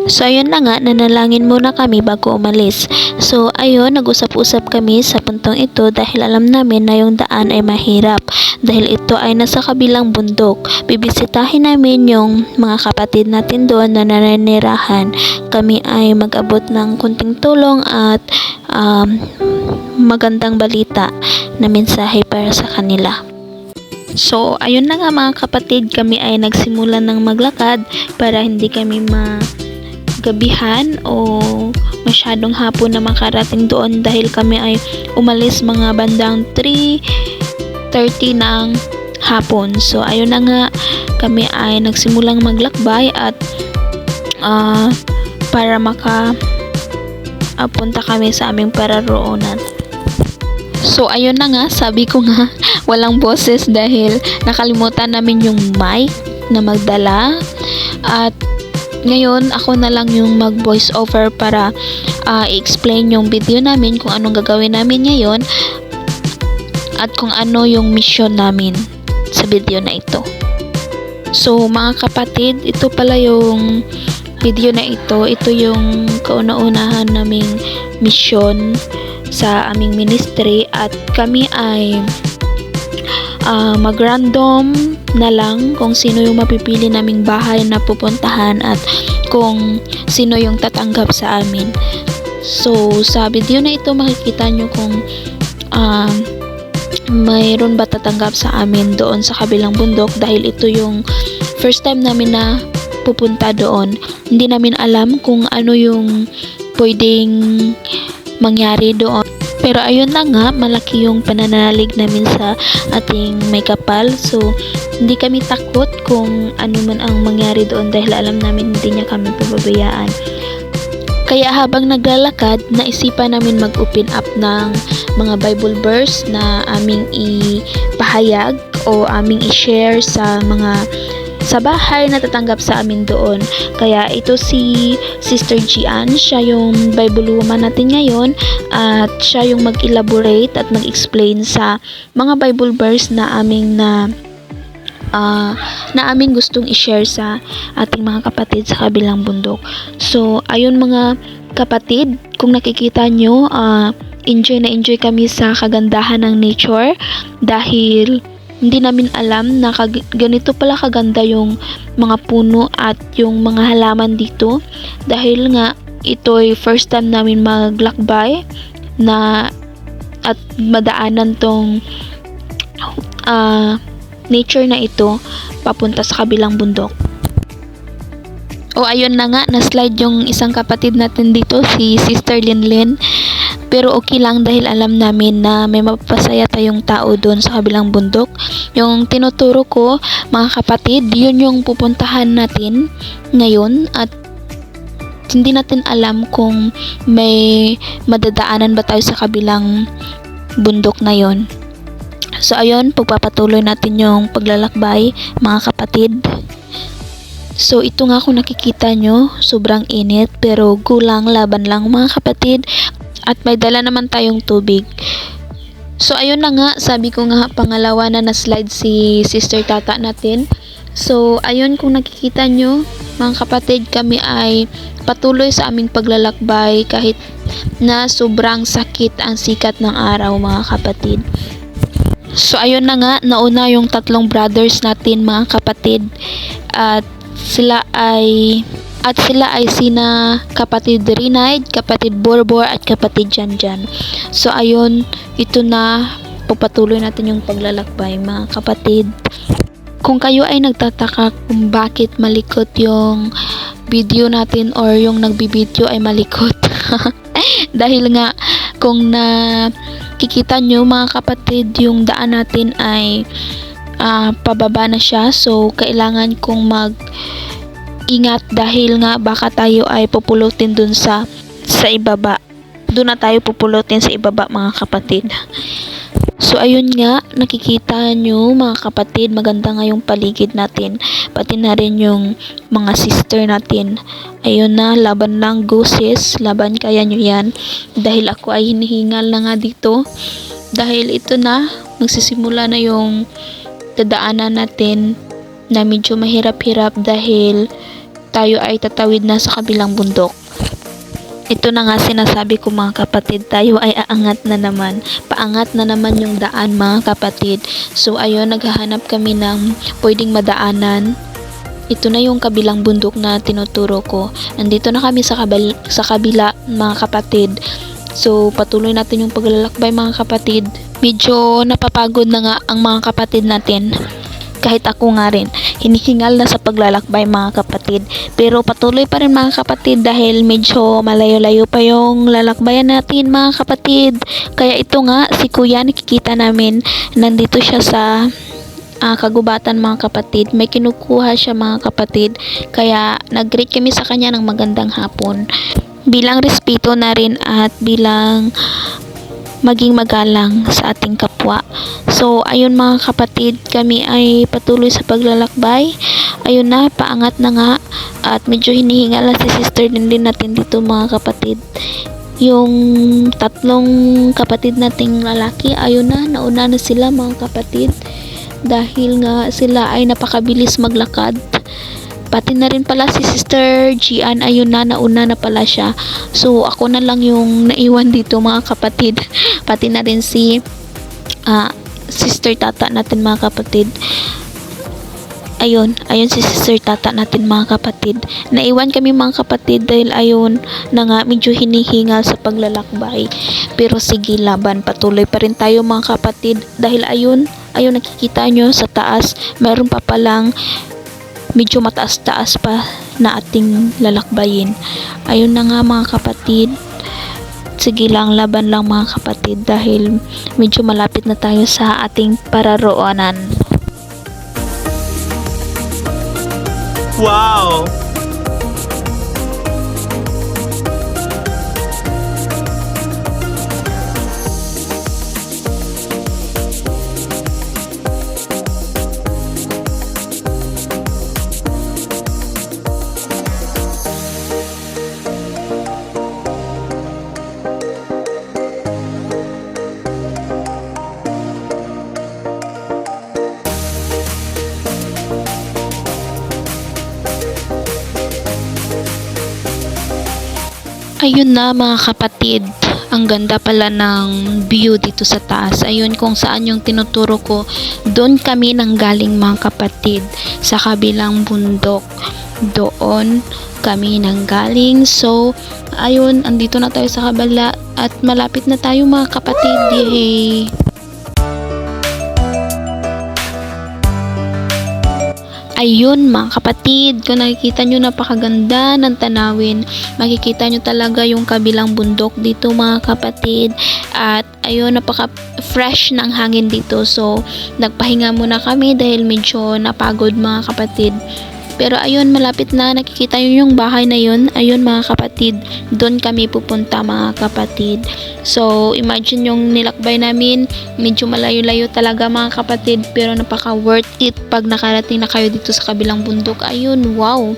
So ayun na nga, nanalangin muna kami bago umalis. So ayun, nag-usap-usap kami sa puntong ito dahil alam namin na yung daan ay mahirap. Dahil ito ay nasa kabilang bundok. Bibisitahin namin yung mga kapatid natin doon na nananirahan. Kami ay mag-abot ng kunting tulong at magandang balita na mensahe para sa kanila. So ayun na nga mga kapatid, kami ay nagsimula ng maglakad para hindi kami gabihan o masyadong hapon na makarating doon dahil kami ay umalis mga bandang 3:30 ng hapon. So ayun na nga, kami ay nagsimulang maglakbay at para punta kami sa aming pararoonan. So ayun na nga, sabi ko nga walang boses dahil nakalimutan namin yung mic na magdala at ngayon, ako na lang yung mag-voice over para i-explain yung video namin kung anong gagawin namin ngayon at kung ano yung mission namin sa video na ito. So, mga kapatid, ito pala yung video na ito. Ito yung kauna-unahan naming mission sa aming ministry at kami ay mag-random na lang kung sino yung mapipili naming bahay na pupuntahan at kung sino yung tatanggap sa amin. So, sa video na ito makikita nyo kung mayroon ba tatanggap sa amin doon sa kabilang bundok dahil ito yung first time namin na pupunta doon. Hindi namin alam kung ano yung pwedeng mangyari doon. Pero ayun na nga, malaki yung pananalig namin sa ating may kapal. So, hindi kami takot kung ano man ang mangyari doon dahil alam namin hindi niya kami pababayaan. Kaya habang naglalakad, naisipan namin mag-open up ng mga Bible verse na aming ipahayag o aming i-share sa bahay na tatanggap sa amin doon. Kaya ito si Sister Gian, siya yung Bible woman natin ngayon at siya yung mag-elaborate at mag-explain sa mga Bible verse na aming gustong i-share sa ating mga kapatid sa kabilang bundok. So, ayun mga kapatid, kung nakikita nyo, enjoy na enjoy kami sa kagandahan ng nature dahil hindi namin alam na ganito pala kaganda yung mga puno at yung mga halaman dito dahil nga ito'y first time namin maglakbay na at madaanan tong nature na ito papunta sa kabilang bundok. O ayun na nga, na-slide yung isang kapatid natin dito, si Sister Linlin. Pero okay lang dahil alam namin na may mapapasaya tayong tao doon sa kabilang bundok. Yung tinuturo ko, mga kapatid, yun yung pupuntahan natin ngayon at hindi natin alam kung may madadaanan ba tayo sa kabilang bundok na yon. So ayun, pagpapatuloy natin yung paglalakbay, mga kapatid. So ito nga kung nakikita nyo, sobrang init pero gulang, laban lang mga kapatid. At may dala naman tayong tubig. So ayun na nga, sabi ko nga pangalawa na na-slide si Sister Tata natin. So ayun, kung nakikita nyo mga kapatid, kami ay patuloy sa aming paglalakbay kahit na sobrang sakit ang sikat ng araw mga kapatid. So ayun na nga, nauna yung tatlong brothers natin mga kapatid at sila ay sina kapatid Rinaid, kapatid Borbor at kapatid Janjan. So ayun, ito na, pagpatuloy natin yung paglalakbay mga kapatid. Kung kayo ay nagtataka kung bakit malikot yung video natin or yung nagbibideo ay malikot dahil nga kung nakikita nyo mga kapatid, yung daan natin ay pababa na siya. So kailangan kong ingat dahil nga baka tayo ay pupulutin dun sa ibaba. Doon na tayo pupulutin sa ibaba mga kapatid. So ayun nga, nakikita nyo mga kapatid, maganda nga yung paligid natin. Pati na rin yung mga sister natin. Ayun na, laban lang, go sis, laban, kaya nyo yan. Dahil ako ay hinihingal na nga dito. Dahil ito na, magsisimula na yung dadaanan natin na medyo mahirap-hirap dahil tayo ay tatawid na sa kabilang bundok. Ito na nga sinasabi ko mga kapatid, tayo ay aangat na naman. Paangat na naman yung daan mga kapatid. So ayun, naghahanap kami ng pwedeng madaanan. Ito na yung kabilang bundok na tinuturo ko. Nandito na kami sa kabila mga kapatid. So patuloy natin yung paglalakbay mga kapatid. Medyo napapagod na nga ang mga kapatid natin. Kahit ako nga rin, hinihingal na sa paglalakbay mga kapatid. Pero patuloy pa rin mga kapatid dahil medyo malayo-layo pa yung lalakbayan natin mga kapatid. Kaya ito nga, si kuya nakikita namin, nandito siya sa kagubatan mga kapatid. May kinukuha siya mga kapatid. Kaya nag-greet kami sa kanya ng magandang hapon. Bilang respeto na rin at bilang maging magalang sa ating kapwa. So, ayun mga kapatid, kami ay patuloy sa paglalakbay. Ayun na, paangat na nga. At medyo hinihinga lang si sister din natin dito mga kapatid. Yung tatlong kapatid nating lalaki, ayun na, nauna na sila mga kapatid. Dahil nga sila ay napakabilis maglakad. Pati na rin pala si Sister Gian, ayun na, nauna na pala siya. So, ako na lang yung naiwan dito mga kapatid. Pati na rin si Sister Tata natin mga kapatid. Ayun si Sister Tata natin mga kapatid. Naiwan kami mga kapatid dahil ayun na nga, medyo hinihingal sa paglalakbay. Pero sige, laban, patuloy pa rin tayo mga kapatid. Dahil ayun nakikita nyo sa taas, mayroon pa palang medyo mataas-taas pa na ating lalakbayin. Ayun na nga mga kapatid. Sige lang, laban lang mga kapatid dahil medyo malapit na tayo sa ating pararoonan. Wow! Ayun na mga kapatid, ang ganda pala ng view dito sa taas. Ayun kung saan yung tinuturo ko, doon kami nanggaling mga kapatid, sa kabilang bundok. Doon kami nanggaling. So, ayun, andito na tayo sa kabila at malapit na tayo mga kapatid. Yay! Ayun mga kapatid, kung nakikita nyo napakaganda ng tanawin, makikita nyo talaga yung kabilang bundok dito mga kapatid. At ayun, napaka-fresh ng hangin dito. So, nagpahinga muna kami dahil medyo napagod mga kapatid. Pero ayun, malapit na, nakikita nyo yung bahay na yun. Ayun mga kapatid, doon kami pupunta mga kapatid. So, imagine yung nilakbay namin, medyo malayo-layo talaga mga kapatid, pero napaka worth it pag nakarating na kayo dito sa kabilang bundok. Ayun, wow!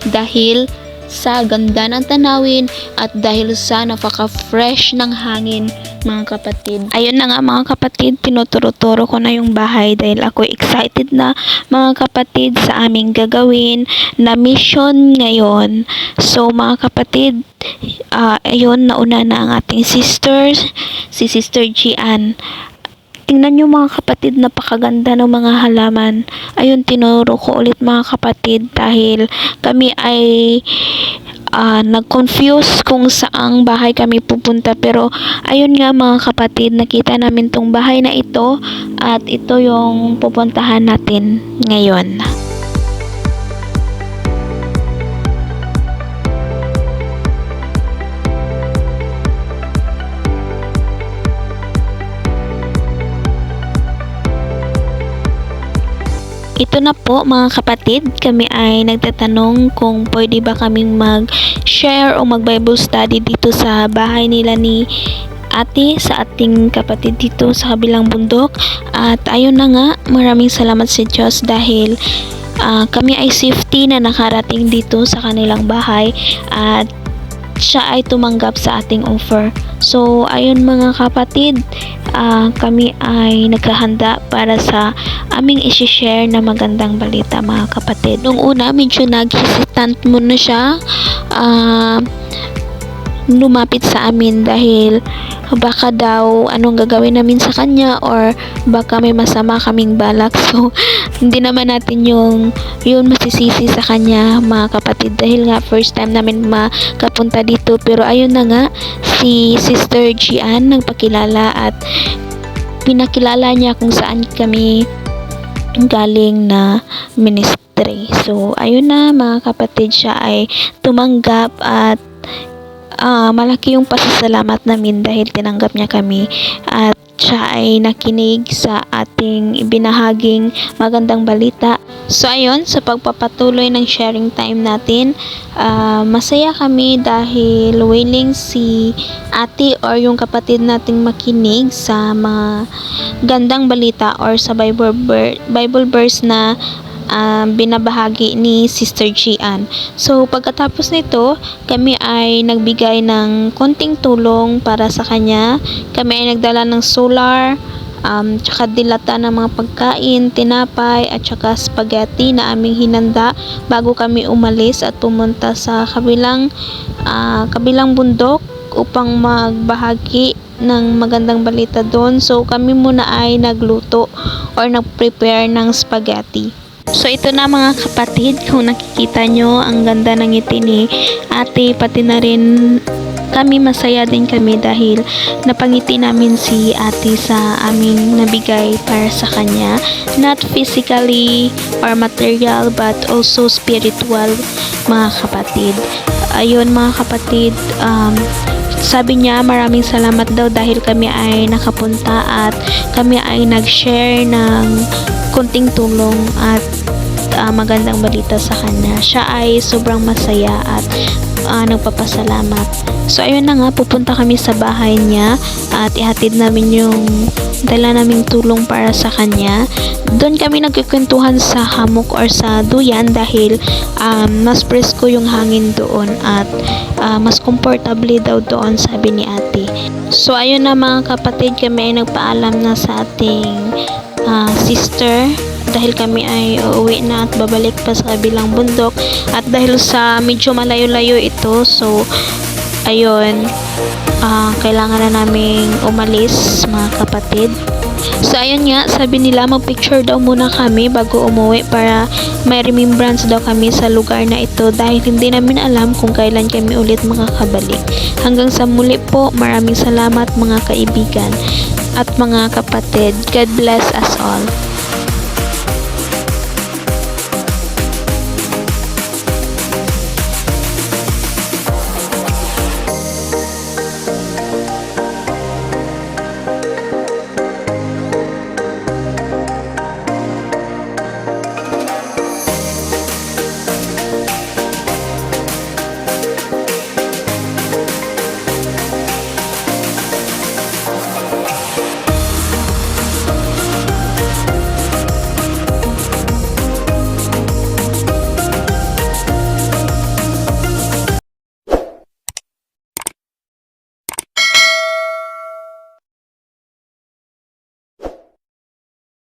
Dahil sa ganda ng tanawin at dahil sa napaka-fresh ng hangin mga kapatid. Ayun na nga mga kapatid, tinuturo-turo ko na yung bahay dahil ako excited na mga kapatid sa aming gagawin na mission ngayon. So mga kapatid, ayun, nauna na ang ating sisters, si Sister Gian. Tingnan nyo mga kapatid, napakaganda ng mga halaman. Ayun, tinuro ko ulit mga kapatid dahil kami ay nag-confuse kung saang bahay kami pupunta. Pero ayun nga mga kapatid, nakita namin tong bahay na ito at ito yung pupuntahan natin ngayon. Ito na po mga kapatid, kami ay nagtatanong kung pwede ba kaming mag-share o mag-Bible study dito sa bahay nila ni ate, sa ating kapatid dito sa kabilang bundok. At ayun na nga, maraming salamat sa Diyos dahil kami ay safety na nakarating dito sa kanilang bahay. At siya ay tumanggap sa ating offer. So, ayun mga kapatid, kami ay naghahanda para sa aming isi-share na magandang balita mga kapatid. Nung una, medyo nag-hesitant muna siya lumapit sa amin dahil baka daw anong gagawin namin sa kanya or baka may masama kaming balak. So, hindi naman natin yun masisisi sa kanya mga kapatid dahil nga first time namin makapunta dito. Pero ayun na nga, si Sister Gian nagpakilala at pinakilala niya kung saan kami galing na ministry. So, ayun na mga kapatid, siya ay tumanggap at malaki yung pasasalamat namin dahil tinanggap niya kami at siya ay nakinig sa ating ibinahaging magandang balita. So ayun, sa pagpapatuloy ng sharing time natin, masaya kami dahil willing si ate or yung kapatid nating makinig sa mga gandang balita or sa Bible verse na binabahagi ni Sister Gian. So, pagkatapos nito, kami ay nagbigay ng konting tulong para sa kanya. Kami ay nagdala ng solar, tsaka dilata ng mga pagkain, tinapay, at tsaka spaghetti na aming hinanda bago kami umalis at pumunta sa kabilang bundok upang magbahagi ng magandang balita doon. So, kami muna ay nagluto or nag-prepare ng spaghetti. So ito na mga kapatid, kung nakikita nyo ang ganda ng ngiti ni ate, pati na rin kami, masaya din kami dahil napangiti namin si ate sa aming nabigay para sa kanya, not physically or material but also spiritual mga kapatid. Ayun mga kapatid, sabi niya maraming salamat daw dahil kami ay nakapunta at kami ay nag-share ng konting tulong at magandang balita sa kanya. Siya ay sobrang masaya at nagpapasalamat. So ayun na nga, pupunta kami sa bahay niya at ihatid namin yung dala naming tulong para sa kanya. Doon kami nagkikwentuhan sa hammock or sa duyan dahil mas presko yung hangin doon at mas comfortable daw doon, sabi ni ate. So ayun na mga kapatid, kami ay nagpaalam na sa ating sister dahil kami ay uuwi na at babalik pa sa kabilang bundok, at dahil sa medyo malayo-layo ito, so ayun, kailangan na naming umalis mga kapatid. So ayun nga, sabi nila mag-picture daw muna kami bago umuwi para may remembrance daw kami sa lugar na ito dahil hindi namin alam kung kailan kami ulit makakabalik. Hanggang sa muli po, maraming salamat mga kaibigan at mga kapatid. God bless us all.